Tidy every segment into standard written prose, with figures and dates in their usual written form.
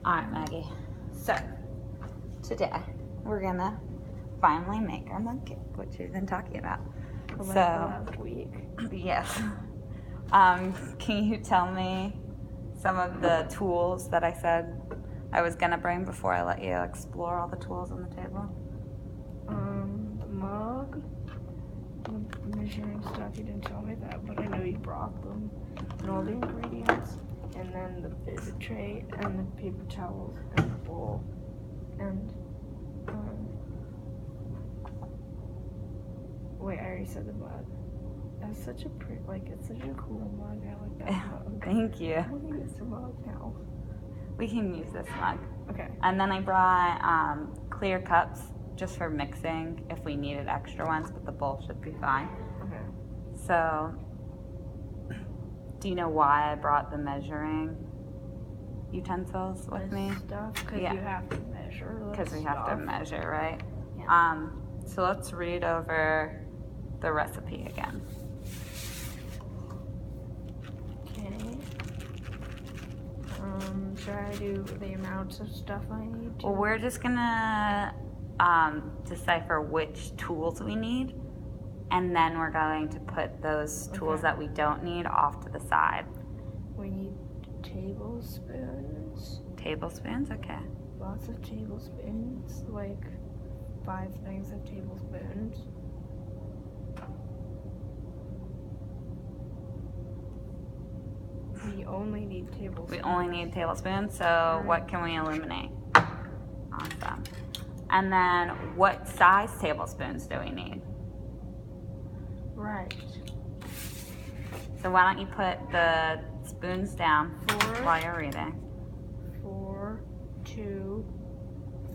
Alright, Maggie. So, today we're gonna finally make our mug cake, which we've been talking about. For like So, last week. yes. Can you tell me some of the tools that I said I was gonna bring before I let you explore all the tools on the table? The mug, the measuring stuff, you didn't tell me that, but I know you brought them, and all the ingredients, and then the visit tray, and the paper towels, and the bowl, and, wait, I already said the mug. That's such a pretty, like, it's such a cool mug. I like that mug. Thank you. I'm gonna use the mug now. We can use this mug. Okay. And then I brought clear cups just for mixing if we needed extra ones, but the bowl should be fine. Okay. So, do you know why I brought the measuring utensils with me? Stuff, because Yeah. you have to measure. Because we have to measure, right? Yeah. So let's read over the recipe again. Okay. Should I do the amounts of stuff I need to? Well, we're just gonna decipher which tools we need, and then we're going to put those tools Okay. that we don't need off to the side. We need tablespoons. Tablespoons, okay. Lots of tablespoons, like 5 things of tablespoons. We only need tablespoons. We only need tablespoons, so Right. what can we eliminate? Awesome. And then what size tablespoons do we need? Right. So why don't you put the spoons down 4, while you're reading? 4, 2,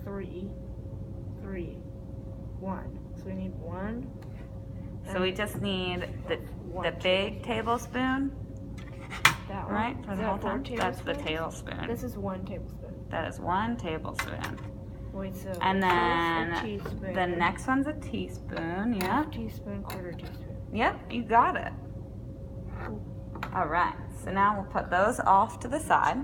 3, 3, 1. So we need 1. So we just need the big tablespoon, That one. right? For Is the that whole 4 time? That's the tablespoons? tablespoon. This is 1 tablespoon. That is 1 tablespoon. Wait, so And this is then a teaspoon. the next one's a teaspoon, yeah. Half teaspoon, quarter teaspoon. Yep, you got it. All right, so now we'll put those off to the side.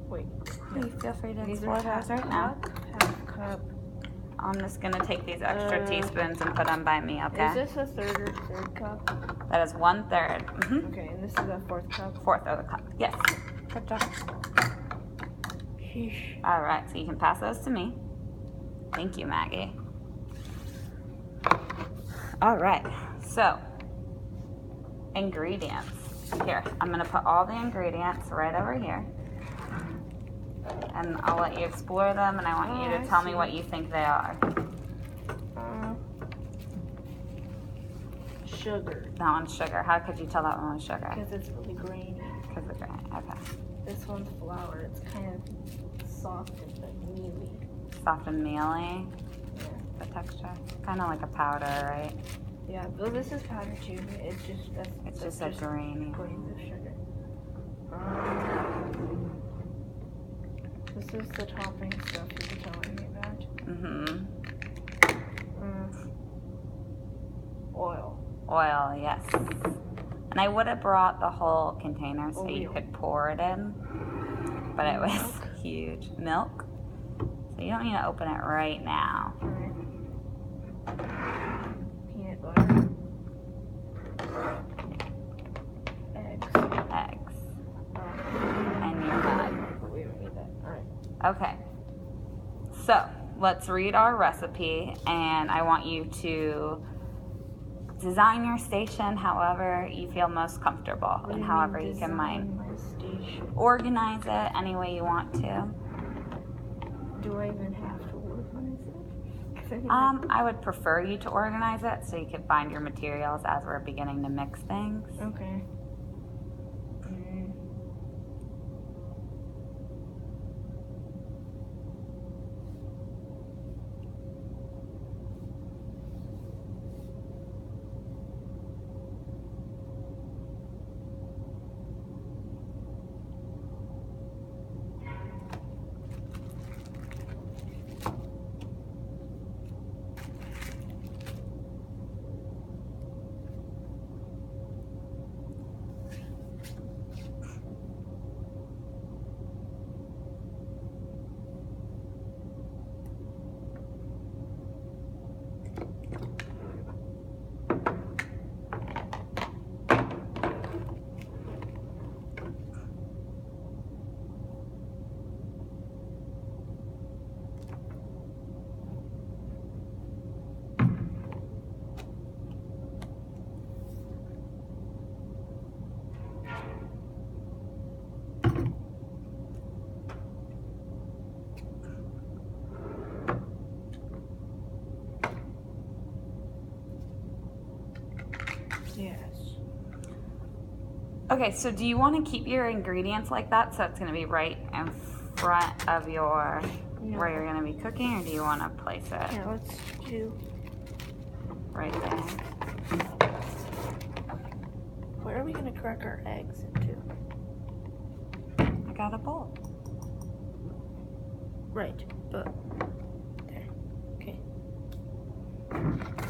Wait. Please feel free to These explore are those right now. half cup. I'm just gonna take these extra teaspoons and put them by me, Is okay? this a third cup? That is 1/3. Okay, and this is a 4th cup. 1/4 of the cup. Yes. Good job. Sheesh. All right, so you can pass those to me. Thank you, Maggie. All right, so ingredients. Here, I'm gonna put all the ingredients right over here. And I'll let you explore them, and I want you Oh, to I tell me see. what you think they are. Sugar, That one's sugar. How could you tell that one was sugar? because it's really grainy. Because of grain. Okay. This one's flour. It's kind of soft and mealy. Soft and mealy, Yeah. the texture. Kind of like a powder, right? Yeah, well, this is powder too, but it's just It's just a grainy. grains of sugar. This is the topping stuff you were telling me about. Mm-hmm. Oil. Oil, yes. And I would have brought the whole container so you Oil. could pour it in, but it was Milk. huge. Milk. So you don't need to open it right now. Alright. Peanut butter. Eggs. Eggs. And your mug. We don't need that. Alright. Okay. So let's read our recipe, and I want you to design your station however you feel most comfortable What do and you however mean you can mind. design my station? Organize it any way you want to. Do I even have to organize it? 'Cause I think I would prefer you to organize it so you can find your materials as we're beginning to mix things. Okay. Okay, so do you want to keep your ingredients like that so it's going to be right in front of your where you're going to be cooking, or do you want to place it Yeah, let's do. right there? Where are we gonna crack our eggs into? I got a bowl. Right, but there. Okay.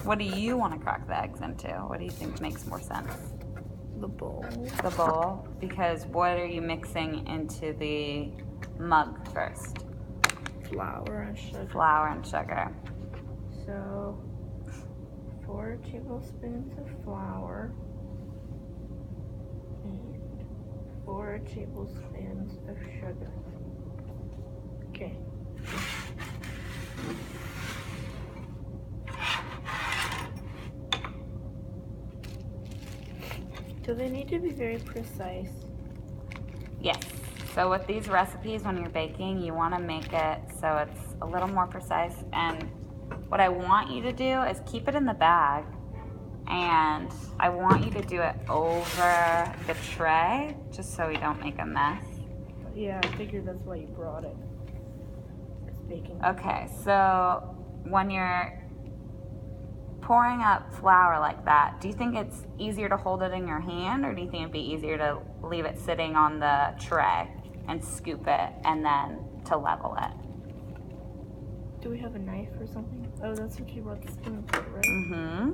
What do you want to crack the eggs into? What do you think makes more sense? The bowl. The bowl, because what are you mixing into the mug first? Flour and sugar. Flour and sugar. So 4 tablespoons of flour and 4 tablespoons of sugar. Okay. Do they need to be very precise? Yes. So with these recipes, when you're baking, you want to make it so it's a little more precise. And what I want you to do is keep it in the bag, and I want you to do it over the tray, just so we don't make a mess. Yeah, I figured that's why you brought it. It's baking. Okay, so when you're pouring up flour like that, do you think it's easier to hold it in your hand, or do you think it'd be easier to leave it sitting on the tray and scoop it and then to level it? Do we have a knife or something? Oh, that's what you brought the spoon for, right? Mm-hmm.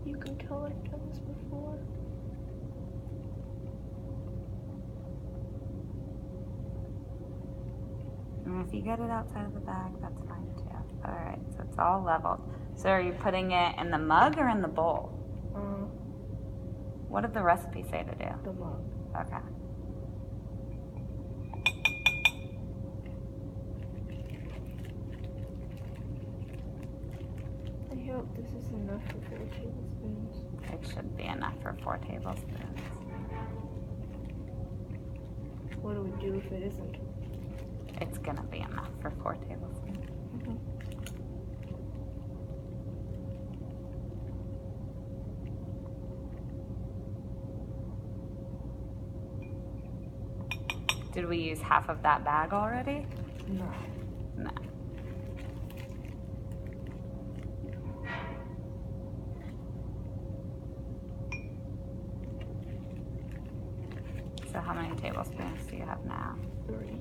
You can tell I've done this before. And if you get it outside of the bag, that's fine too. All right, so it's all leveled. So are you putting it in the mug or in the bowl? What did the recipe say to do? The mug. Okay. I hope this is enough for 4 tablespoons. It should be enough for 4 tablespoons. What do we do if it isn't? It's gonna be enough for 4 tablespoons. Did we use half of that bag already? No. No. So how many tablespoons do you have now? 3.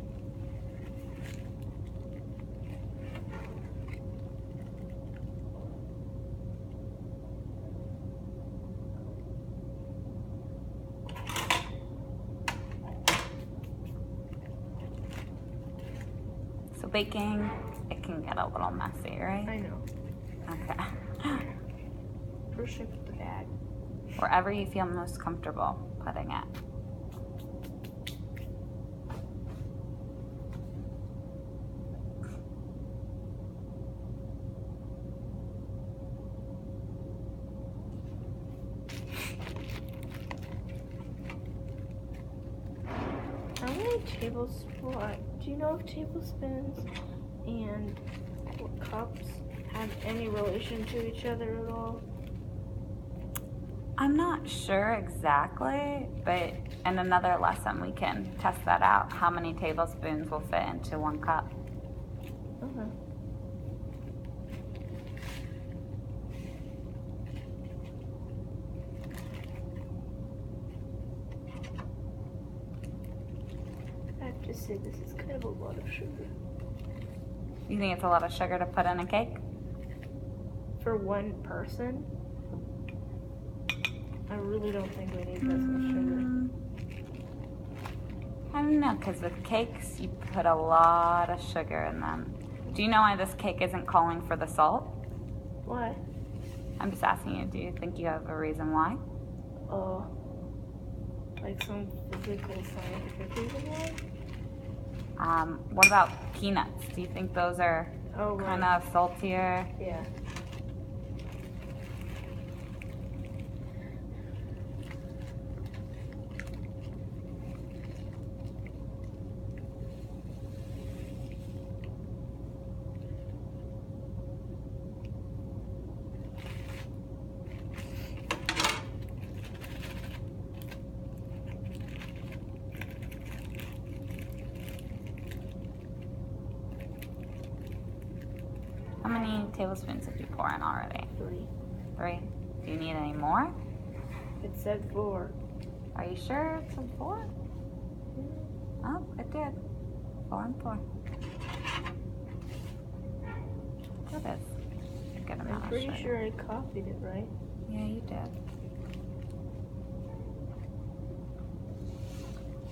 So baking, it can get a little messy, right? I know. Okay. First I put the bag. Wherever you feel most comfortable putting it. How many tablespoons? Do you know if tablespoons and cups have any relation to each other at all? I'm not sure exactly, but in another lesson we can test that out. How many tablespoons will fit into 1 cup? Okay. I have to say this is kind of a lot of sugar. You think it's a lot of sugar to put in a cake? For 1 person? I really don't think we need this much sugar. I don't know, because with cakes, you put a lot of sugar in them. Do you know why this cake isn't calling for the salt? Why? I'm just asking you, do you think you have a reason why? Like some physical scientific reason why? What about peanuts? Do you think those are Oh, right. kind of saltier? Yeah. tablespoons did you pour in already? 3. 3. Do you need any more? It said 4. Are you sure it's a 4? Oh, it did. 4 and 4. That is a good amount I'm of pretty sugar. sure I copied it, right? Yeah, you did.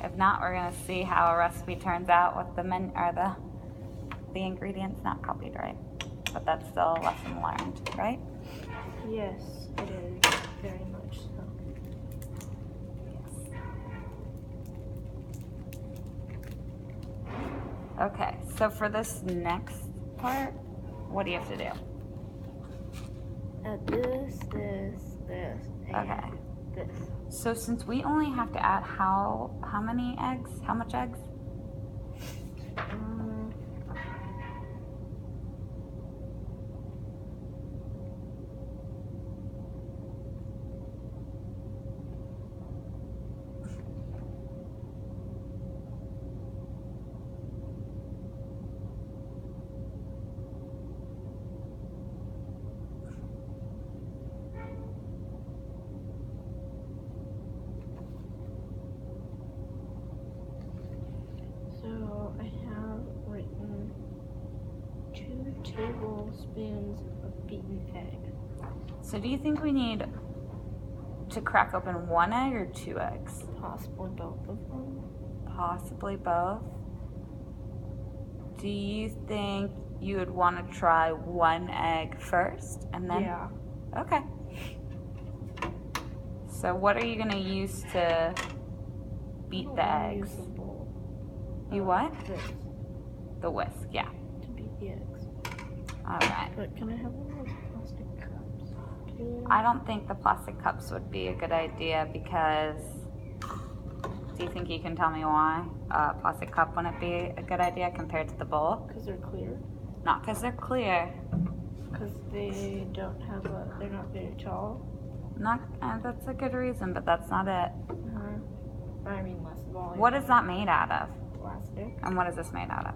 If not, we're gonna see how a recipe turns out with the ingredients not copied right. But that's still a lesson learned, right? Yes, it is. Very much so. Yes. Okay, so for this next part, what do you have to do? Add this, and Okay. this. So since we only have to add how many eggs? How much eggs? So I have written 2 tablespoons of beaten egg. So do you think we need to crack open 1 egg or 2 eggs? Possibly both of them. Possibly both. Do you think you would want to try 1 egg first and then? Yeah. Okay. So what are you gonna use to beat the eggs? Use the bowl. You what? This The whisk, yeah. to beat the eggs. All right. But can I have one of those plastic cups? Please? I don't think the plastic cups would be a good idea because. Do you think you can tell me why a plastic cup wouldn't be a good idea compared to the bowl? Because they're clear. Not because they're clear. Because they don't have they're not very tall. Not. That's a good reason, but that's not it. I mean less volume. What is that made out of? Plastic. And what is this made out of?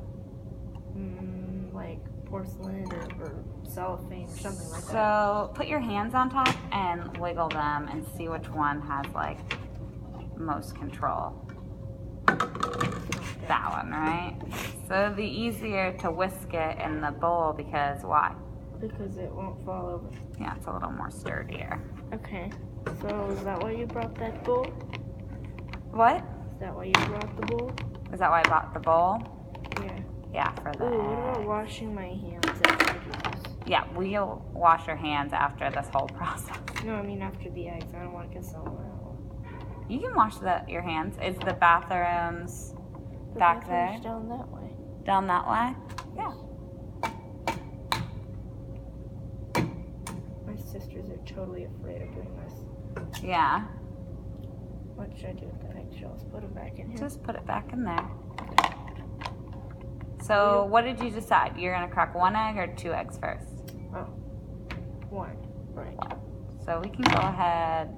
Like porcelain or cellophane or something like that. So put your hands on top and wiggle them and see which one has like most control. That one, right? So it'd be easier to whisk it in the bowl because why? Because it won't fall over. Yeah, it's a little more sturdier. Okay. So is that why you brought that bowl? What? Is that why you brought the bowl? Is that why I bought the bowl? Yeah. Yeah, for the Ooh, what about eggs. washing my hands after I do this? Yeah, we'll wash your hands after this whole process. No, I mean after the eggs. I don't want to get someone out. You can wash your hands. Is the bathrooms The back bathroom's there? down that way. Down that way? Yeah. My sisters are totally afraid of doing this. Yeah. What should I do with the eggshells? Put them back in here. Just put it back in there. So what did you decide? You're gonna crack 1 egg or 2 eggs first? Oh. 1. Right. So we can go ahead.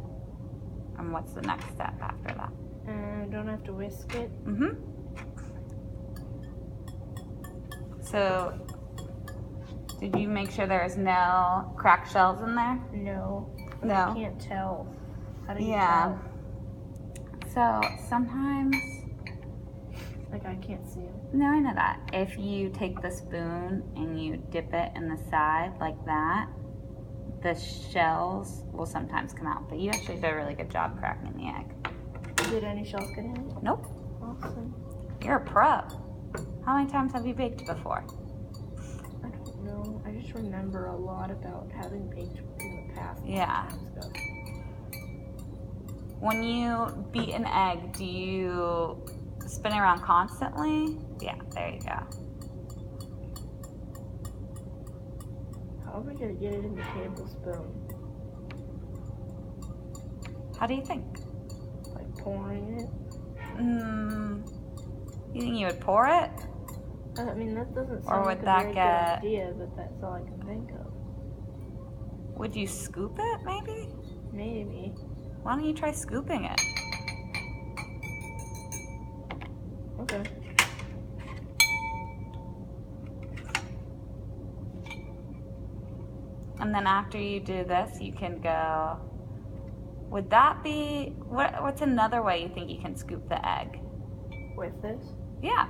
And what's the next step after that? And don't have to whisk it. So did you make sure there's no cracked shells in there? No. No. I can't tell. How do you Yeah. tell? So sometimes, Like I can't see them. no, I know that. If you take the spoon and you dip it in the side like that, the shells will sometimes come out. But you actually did a really good job cracking the egg. Did any shells get in? Nope. Awesome. You're a pro. How many times have you baked before? I don't know. I just remember a lot about having baked in the past. Yeah. Times ago. When you beat an egg, do you spin it around constantly? Yeah, there you go. How are we gonna get it in the tablespoon? How do you think? Like pouring it? You think you would pour it? I mean, that doesn't Or sound would like a that very get- good idea, but that's all I can think of. Would you scoop it, maybe? Maybe. Why don't you try scooping it? Okay. And then after you do this, you can go, would that be, what's another way you think you can scoop the egg? With this? Yeah.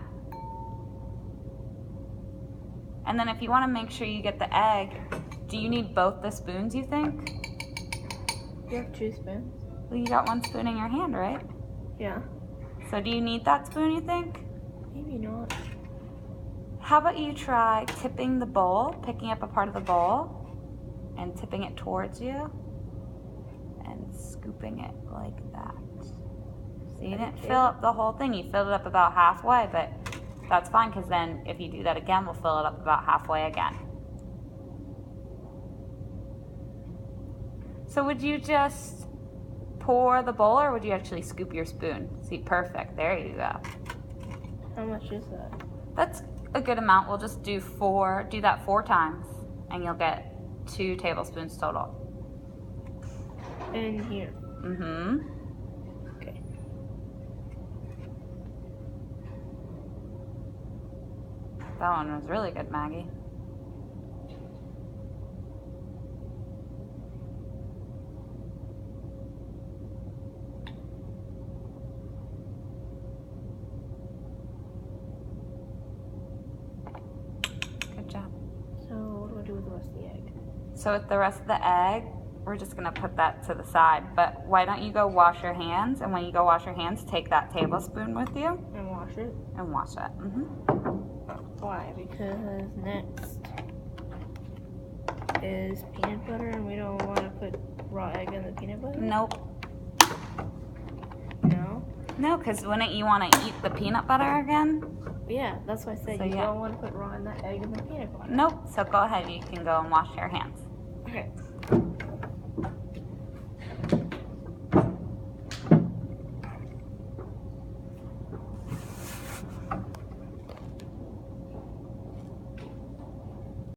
And then if you want to make sure you get the egg, do you need both the spoons, you think? You have 2 spoons? Well, you got 1 spoon in your hand, right? Yeah. So do you need that spoon, you think? Maybe not. How about you try tipping the bowl, picking up a part of the bowl, and tipping it towards you, and scooping it like that. So you didn't fill up the whole thing, you filled it up about halfway, but that's fine, because then if you do that again, we'll fill it up about halfway again. So would you just pour the bowl, or would you actually scoop your spoon? See, perfect, there you go. How much is that? That's a good amount. We'll just do that 4 times, and you'll get 2 tablespoons total. In here. Mm-hmm. Okay. That one was really good, Maggie. Good job. So what do I do with the rest of the egg? So with the rest of the egg, we're just gonna put that to the side. But why don't you go wash your hands? And when you go wash your hands, take that tablespoon with you And wash it? and wash it. Mm-hmm. Why? Because next is peanut butter, and we don't want to put raw egg in the peanut butter? Nope. No? No, because wouldn't you want to eat the peanut butter again? Yeah, that's why I said So, you yeah. don't want to put raw in that egg in the peanut butter. Nope. So go ahead. You can go and wash your hands. Okay.